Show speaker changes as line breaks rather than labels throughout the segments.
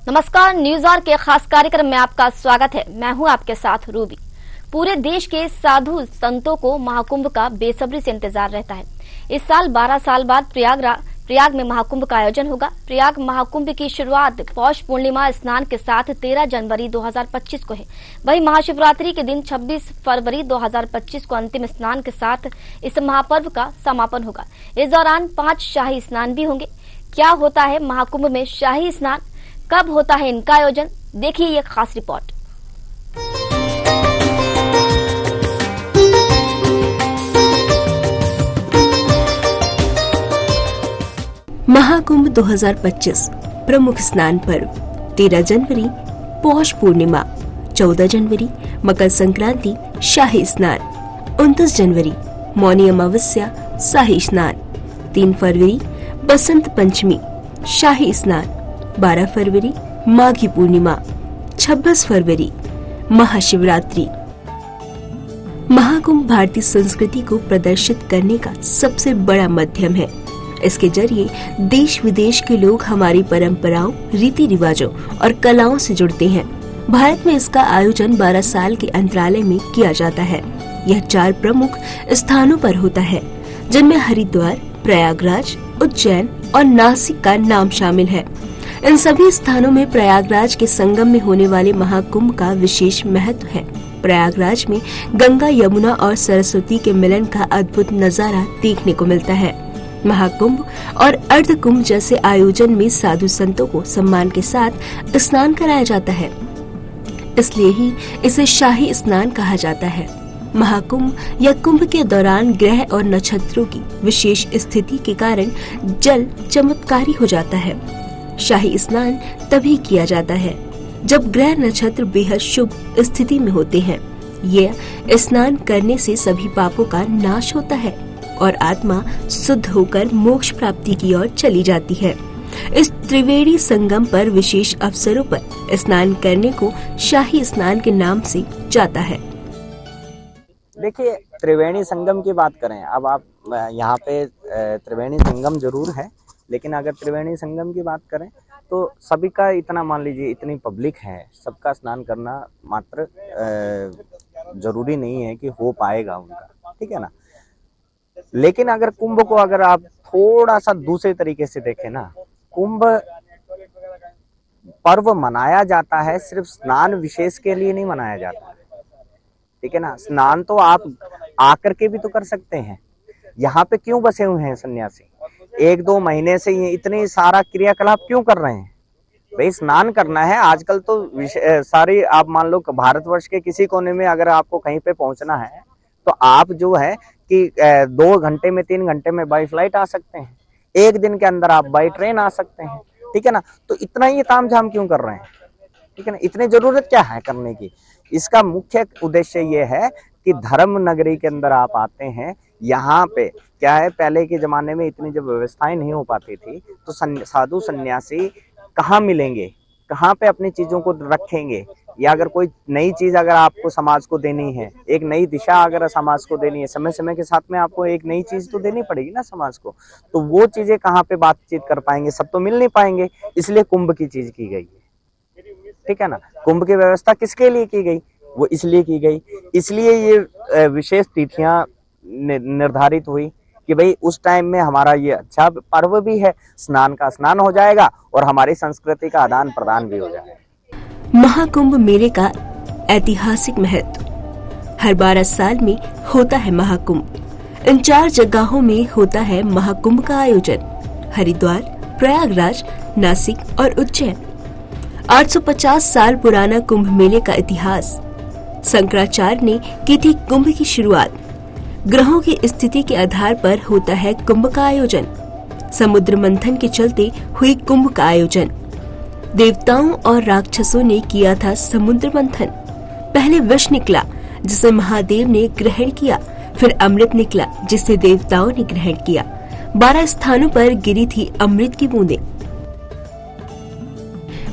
नमस्कार, news our के खास कार्यक्रम में आपका स्वागत है। मैं हूं आपके साथ रूबी। पूरे देश के साधु संतों को महाकुंभ का बेसब्री से इंतजार रहता है। इस साल 12 साल बाद प्रयाग में महाकुंभ का आयोजन होगा। प्रयाग महाकुंभ की शुरुआत पौष पूर्णिमा स्नान के साथ 13 जनवरी 2025 को है। वहीं महाशिवरात्रि के दिन 26 फरवरी 2025 को अंतिम स्नान के साथ इस महापर्व का समापन होगा। इस दौरान 5 शाही स्नान भी होंगे। क्या होता है महाकुंभ में शाही स्नान, कब होता है इनका आयोजन, देखिए ये खास रिपोर्ट।
महाकुंभ 2025 प्रमुख स्नान पर्व 13 जनवरी पौष पूर्णिमा, 14 जनवरी मकर संक्रांति शाही स्नान, 29 जनवरी मौनी अमावस्या शाही स्नान, 3 फरवरी बसंत पंचमी शाही स्नान, 12 फरवरी माघी पूर्णिमा, 26 फरवरी महाशिवरात्रि। महाकुंभ भारतीय संस्कृति को प्रदर्शित करने का सबसे बड़ा माध्यम है। इसके जरिए देश विदेश के लोग हमारी परंपराओं, रीति रिवाजों और कलाओं से जुड़ते हैं। भारत में इसका आयोजन 12 साल के अंतराल में किया जाता है। यह 4 प्रमुख स्थानों पर होता है, जिनमें हरिद्वार, प्रयागराज, उज्जैन और नासिक का नाम शामिल है। इन सभी स्थानों में प्रयागराज के संगम में होने वाले महाकुंभ का विशेष महत्व है। प्रयागराज में गंगा, यमुना और सरस्वती के मिलन का अद्भुत नजारा देखने को मिलता है। महाकुंभ और अर्धकुंभ जैसे आयोजन में साधु संतों को सम्मान के साथ स्नान कराया जाता है, इसलिए ही इसे शाही स्नान कहा जाता है। महाकुंभ या कुंभ के दौरान ग्रह और नक्षत्रों की विशेष स्थिति के कारण जल चमत्कारी हो जाता है। शाही स्नान तभी किया जाता है जब ग्रह नक्षत्र बेहद शुभ स्थिति में होते हैं। यह स्नान करने से सभी पापों का नाश होता है और आत्मा शुद्ध होकर मोक्ष प्राप्ति की ओर चली जाती है। इस त्रिवेणी संगम पर विशेष अवसरों पर स्नान करने को शाही स्नान के नाम से जाता है।
देखिए, त्रिवेणी संगम की बात करें, अब आप यहाँ पे त्रिवेणी संगम जरूर है, लेकिन अगर त्रिवेणी संगम की बात करें तो सभी का इतना, मान लीजिए इतनी पब्लिक है, सबका स्नान करना मात्र जरूरी नहीं है कि हो पाएगा उनका, ठीक है ना। लेकिन अगर कुंभ को अगर आप थोड़ा सा दूसरे तरीके से देखें ना, कुंभ पर्व मनाया जाता है सिर्फ स्नान विशेष के लिए नहीं मनाया जाता, ठीक है ना। स्नान तो आप आकर के भी तो कर सकते हैं। यहाँ पे क्यों बसे हुए हैं सन्यासी, 1-2 महीने से ये इतनी सारा क्रियाकलाप क्यों कर रहे हैं? भाई स्नान करना है। आजकल तो सारी, आप मान लो भारतवर्ष के किसी कोने में अगर आपको कहीं पे पहुंचना है तो आप जो है कि 2 घंटे में, 3 घंटे में बाई फ्लाइट आ सकते हैं, 1 दिन के अंदर आप बाई ट्रेन आ सकते हैं, ठीक है ना। तो इतना ही तामझाम क्यों कर रहे हैं, ठीक है ना। इतनी जरूरत क्या है करने की? इसका मुख्य उद्देश्य ये है कि धर्म नगरी के अंदर आप आते हैं। यहाँ पे क्या है, पहले के जमाने में इतनी जब व्यवस्थाएं नहीं हो पाती थी तो साधु सन्यासी कहाँ मिलेंगे, कहाँ पे अपनी चीजों को रखेंगे, या अगर कोई नई चीज अगर आपको समाज को देनी है, एक नई दिशा अगर समाज को देनी है, समय समय के साथ में आपको एक नई चीज तो देनी पड़ेगी ना समाज को। तो वो चीजें कहाँ पे बातचीत कर पाएंगे, सब तो मिल नहीं पाएंगे। इसलिए कुंभ की चीज की गई है, ठीक है ना। कुंभ की व्यवस्था किसके लिए की गई? वो इसलिए की गई, इसलिए ये विशेष तिथियां निर्धारित हुई कि भाई उस टाइम में हमारा ये अच्छा पर्व भी है, स्नान का स्नान हो जाएगा और हमारी संस्कृति का आदान प्रदान भी हो जाएगा।
महाकुंभ मेले का ऐतिहासिक महत्व। हर 12 साल में होता है महाकुंभ। इन 4 जगहों में होता है महाकुंभ का आयोजन: हरिद्वार, प्रयागराज, नासिक और उज्जैन। 850 साल पुराना कुंभ मेले का इतिहास। शंकराचार्य ने की थी कुंभ की शुरुआत। ग्रहों की स्थिति के आधार पर होता है कुंभ का आयोजन। समुद्र मंथन के चलते हुई कुंभ का आयोजन। देवताओं और राक्षसों ने किया था समुद्र मंथन। पहले विष निकला जिसे महादेव ने ग्रहण किया, फिर अमृत निकला जिसे देवताओं ने ग्रहण किया। 12 स्थानों पर गिरी थी अमृत की बूंदें।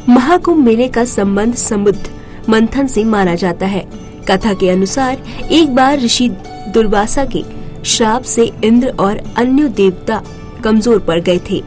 महाकुंभ मेले का संबंध समुद्र मंथन से माना जाता है। कथा के अनुसार एक बार ऋषि दुर्वासा के श्राप से इंद्र और अन्य देवता कमजोर पड़ गए थे।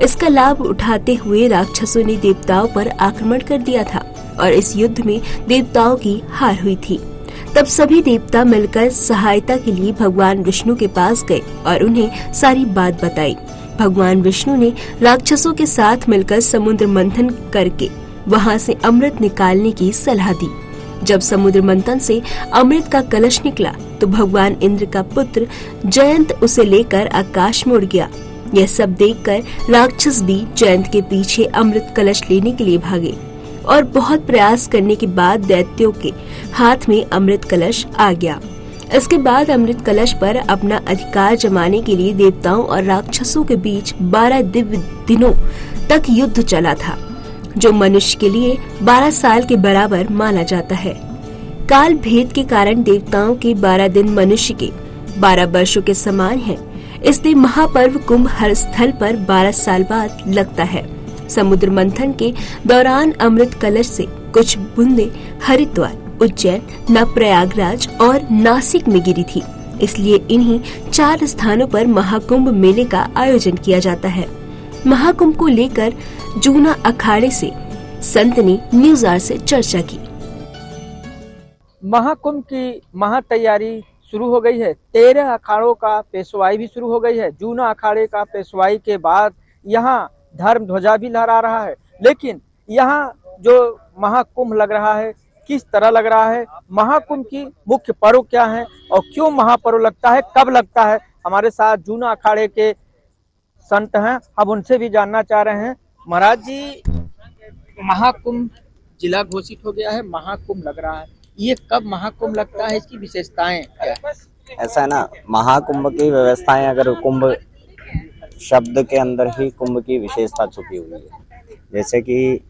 इसका लाभ उठाते हुए राक्षसों ने देवताओं पर आक्रमण कर दिया था और इस युद्ध में देवताओं की हार हुई थी। तब सभी देवता मिलकर सहायता के लिए भगवान विष्णु के पास गए और उन्हें सारी बात बताई। भगवान विष्णु ने राक्षसों के साथ मिलकर समुद्र मंथन करके वहां से अमृत निकालने की सलाह दी। जब समुद्र मंथन से अमृत का कलश निकला तो भगवान इंद्र का पुत्र जयंत उसे लेकर आकाश में उड़ गया। यह सब देखकर राक्षस भी जयंत के पीछे अमृत कलश लेने के लिए भागे और बहुत प्रयास करने के बाद दैत्यों के हाथ में अमृत कलश आ गया। इसके बाद अमृत कलश पर अपना अधिकार जमाने के लिए देवताओं और राक्षसों के बीच 12 दिव्य दिनों तक युद्ध चला था, जो मनुष्य के लिए 12 साल के बराबर माना जाता है। काल भेद के कारण देवताओं के 12 दिन मनुष्य के 12 वर्षों के समान है। इसलिए महापर्व कुंभ हर स्थल पर 12 साल बाद लगता है। समुद्र मंथन के दौरान अमृत कलश से कुछ बूंदे हरिद्वार, उज्जैन, प्रयागराज और नासिक में गिरी थी। इसलिए इन्हीं 4 स्थानों पर महाकुंभ मेले का आयोजन किया जाता है। महाकुंभ को लेकर जूना अखाड़े से संत ने न्यूज आवर से चर्चा की।
महाकुंभ की महा तैयारी शुरू हो गई है। 13 अखाड़ों का पेशवाई भी शुरू हो गई है। जूना अखाड़े का पेशवाई के बाद यहाँ धर्म ध्वजा भी लहरा रहा है। लेकिन यहाँ जो महाकुंभ लग रहा है, किस तरह लग रहा है, महाकुंभ की मुख्य पर्व क्या है और क्यों महापर्व लगता है, कब लगता है, हमारे साथ जूना अखाड़े के संत हैं, अब उनसे भी जानना चाह रहे हैं। महाराज जी, महाकुंभ जिला घोषित हो गया है, महाकुंभ लग रहा है, ये कब महाकुंभ लगता है, इसकी विशेषताएं क्या है?
ऐसा है ना, महाकुंभ की व्यवस्थाएं, अगर कुंभ शब्द के अंदर ही कुंभ की विशेषता छुपी हुई है। जैसे कि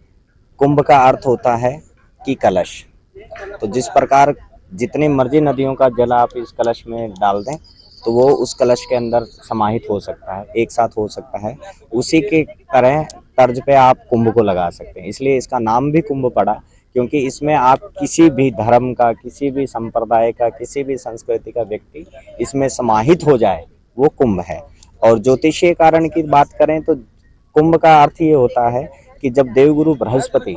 कुंभ का अर्थ होता है कि कलश, तो जिस प्रकार जितनी मर्जी नदियों का जल आप इस कलश में डाल दें तो वो उस कलश के अंदर समाहित हो सकता है, एक साथ हो सकता है। उसी के तरह तर्ज पे आप कुंभ को लगा सकते हैं। इसलिए इसका नाम भी कुंभ पड़ा, क्योंकि इसमें आप किसी भी धर्म का, किसी भी संप्रदाय का, किसी भी संस्कृति का व्यक्ति इसमें समाहित हो जाए, वो कुंभ है। और ज्योतिषीय कारण की बात करें तो कुंभ का अर्थ ये होता है कि जब देवगुरु बृहस्पति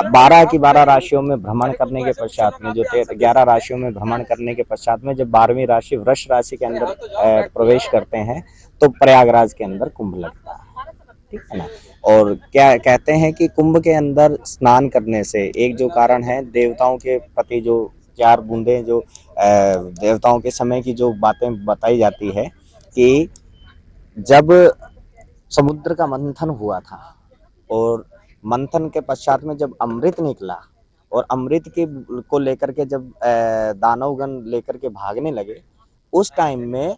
12 की 12 राशियों में भ्रमण करने के पश्चात में, जो 11 राशियों में भ्रमण करने के पश्चात में जब 12वीं राशि वृष राशि के अंदर प्रवेश करते हैं तो प्रयागराज के अंदर कुंभ लगता है, ठीक है ना। और क्या कहते हैं कि कुंभ के अंदर स्नान करने से एक जो कारण है, देवताओं के प्रति जो 4 बूंदें, जो देवताओं के समय की जो बातें बताई जाती है कि जब समुद्र का मंथन हुआ था और मंथन के पश्चात में जब अमृत निकला और अमृत के को लेकर के जब दानवगण लेकर के भागने लगे, उस टाइम में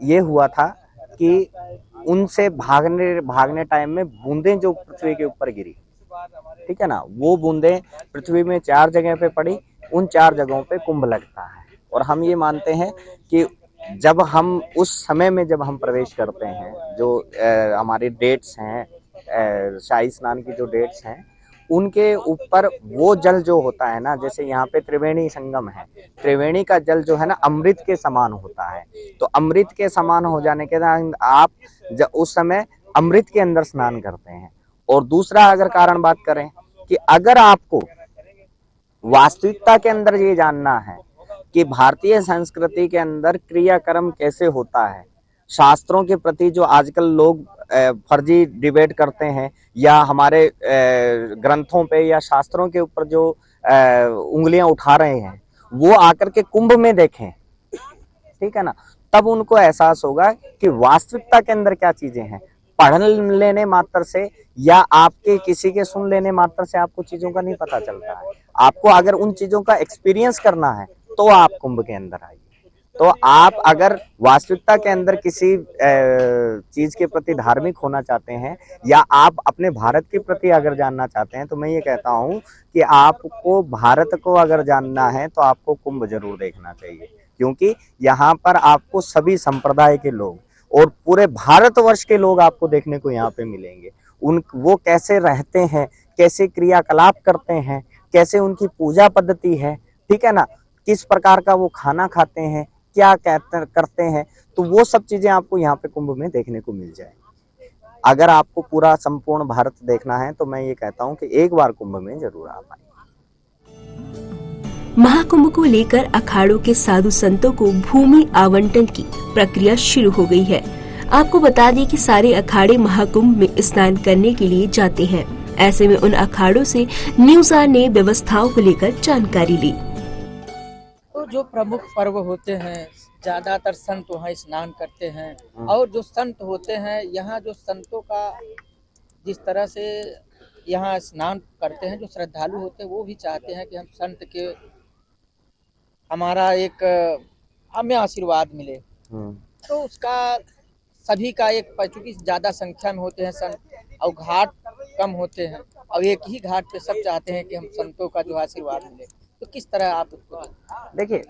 ये हुआ था कि उनसे भागने टाइम में बूंदें जो पृथ्वी के ऊपर गिरी, ठीक है ना, वो बूंदें पृथ्वी में 4 जगह पे पड़ी। उन 4 जगहों पे कुंभ लगता है। और हम ये मानते हैं कि जब हम उस समय में जब हम प्रवेश करते हैं, जो हमारी डेट्स हैं, शाही स्नान की जो डेट्स हैं, उनके ऊपर वो जल जो होता है ना, जैसे यहाँ पे त्रिवेणी संगम है, त्रिवेणी का जल जो है ना अमृत के समान होता है। तो अमृत के समान हो जाने के बाद आप उस समय अमृत के अंदर स्नान करते हैं। और दूसरा अगर कारण बात करें कि अगर आपको वास्तविकता के अंदर ये जानना है कि भारतीय संस्कृति के अंदर क्रियाक्रम कैसे होता है, शास्त्रों के प्रति जो आजकल लोग फर्जी डिबेट करते हैं या हमारे ग्रंथों पे या शास्त्रों के ऊपर जो उंगलियां उठा रहे हैं, वो आकर के कुंभ में देखें, ठीक है ना, तब उनको एहसास होगा कि वास्तविकता के अंदर क्या चीजें हैं। पढ़ लेने मात्र से या आपके किसी के सुन लेने मात्र से आपको चीजों का नहीं पता चलता है। आपको अगर उन चीजों का एक्सपीरियंस करना है तो आप कुंभ के अंदर आइए। तो आप अगर वास्तविकता के अंदर किसी चीज के प्रति धार्मिक होना चाहते हैं या आप अपने भारत के प्रति अगर जानना चाहते हैं, तो मैं ये कहता हूँ कि आपको भारत को अगर जानना है तो आपको कुंभ जरूर देखना चाहिए, क्योंकि यहाँ पर आपको सभी संप्रदाय के लोग और पूरे भारतवर्ष के लोग आपको देखने को यहाँ पे मिलेंगे। वो कैसे रहते हैं, कैसे क्रियाकलाप करते हैं, कैसे उनकी पूजा पद्धति है, ठीक है ना, किस प्रकार का वो खाना खाते हैं, क्या करते हैं, तो वो सब चीजें आपको यहाँ पे कुंभ में देखने को मिल जाएंगी। अगर आपको पूरा संपूर्ण भारत देखना है तो मैं ये कहता हूँ कि एक बार कुंभ में जरूर आप आए।
महाकुंभ को लेकर अखाड़ों के साधु संतों को भूमि आवंटन की प्रक्रिया शुरू हो गई है। आपको बता दें कि सारे अखाड़े महाकुंभ में स्नान करने के लिए जाते हैं। ऐसे में उन अखाड़ों से न्यूज़ ने व्यवस्थाओं को लेकर जानकारी ली।
तो जो प्रमुख पर्व होते हैं, ज्यादातर संत वहाँ स्नान करते हैं, और जो संत होते हैं यहाँ, जो संतों का जिस तरह से यहाँ स्नान करते हैं, जो श्रद्धालु होते हैं वो भी चाहते हैं कि हम संत के हमारा एक हमें आशीर्वाद मिले। तो उसका सभी का एक, चूंकि ज्यादा संख्या में होते हैं संत और घाट कम होते हैं, और एक ही घाट पे सब चाहते हैं कि हम संतों का जो आशीर्वाद मिले, तो किस तरह आप उसको
देखिए,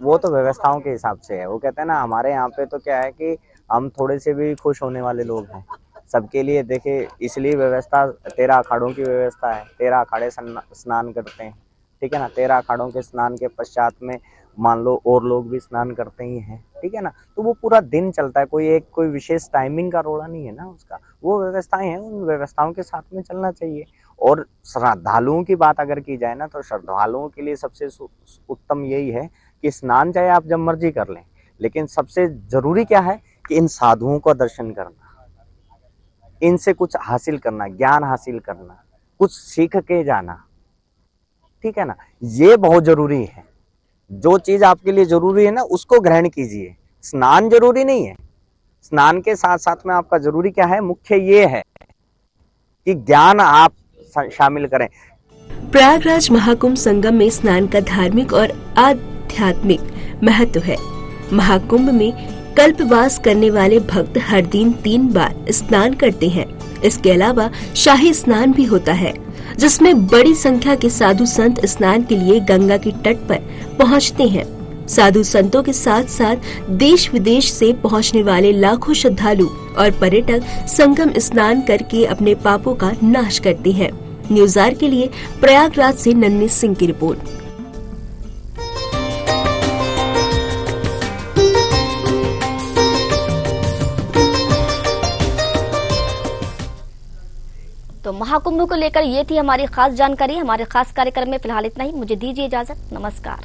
वो तो व्यवस्थाओं के हिसाब से है। वो कहते हैं ना, हमारे यहाँ पे तो क्या है कि हम थोड़े से भी खुश होने वाले लोग हैं सबके लिए। देखिए, इसलिए व्यवस्था 13 अखाड़ों की व्यवस्था है। 13 अखाड़े स्नान करते हैं, ठीक है ना। 13 अखाड़ों के स्नान के पश्चात में मान लो और लोग भी स्नान करते ही हैं, ठीक है ना। तो वो पूरा दिन चलता है, कोई विशेष टाइमिंग का रोड़ा नहीं है ना उसका। वो व्यवस्थाएं हैं, उन व्यवस्थाओं के साथ में चलना चाहिए। और श्रद्धालुओं की बात अगर की जाए ना, तो श्रद्धालुओं के लिए सबसे उत्तम यही है कि स्नान चाहे आप जब मर्जी कर लें, लेकिन सबसे जरूरी क्या है कि इन साधुओं का दर्शन करना, इनसे कुछ हासिल करना, ज्ञान हासिल करना, कुछ सीख के जाना, ठीक है ना। ये बहुत जरूरी है। जो चीज आपके लिए जरूरी है ना, उसको ग्रहण कीजिए। स्नान जरूरी नहीं है, स्नान के साथ साथ में आपका जरूरी क्या है, मुख्य ये है कि ज्ञान आप शामिल करें।
प्रयागराज महाकुंभ संगम में स्नान का धार्मिक और आध्यात्मिक महत्व है। महाकुंभ में कल्पवास करने वाले भक्त हर दिन 3 बार स्नान करते हैं। इसके अलावा शाही स्नान भी होता है, जिसमें बड़ी संख्या के साधु संत स्नान के लिए गंगा के तट पर पहुंचते हैं। साधु संतों के साथ साथ देश विदेश से पहुंचने वाले लाखों श्रद्धालु और पर्यटक संगम स्नान करके अपने पापों का नाश करते हैं। न्यूज़ के लिए प्रयागराज से नन्ही सिंह की रिपोर्ट।
तो महाकुंभ को लेकर ये थी हमारी खास जानकारी। हमारे खास कार्यक्रम में फिलहाल इतना ही। मुझे दीजिए इजाजत। नमस्कार।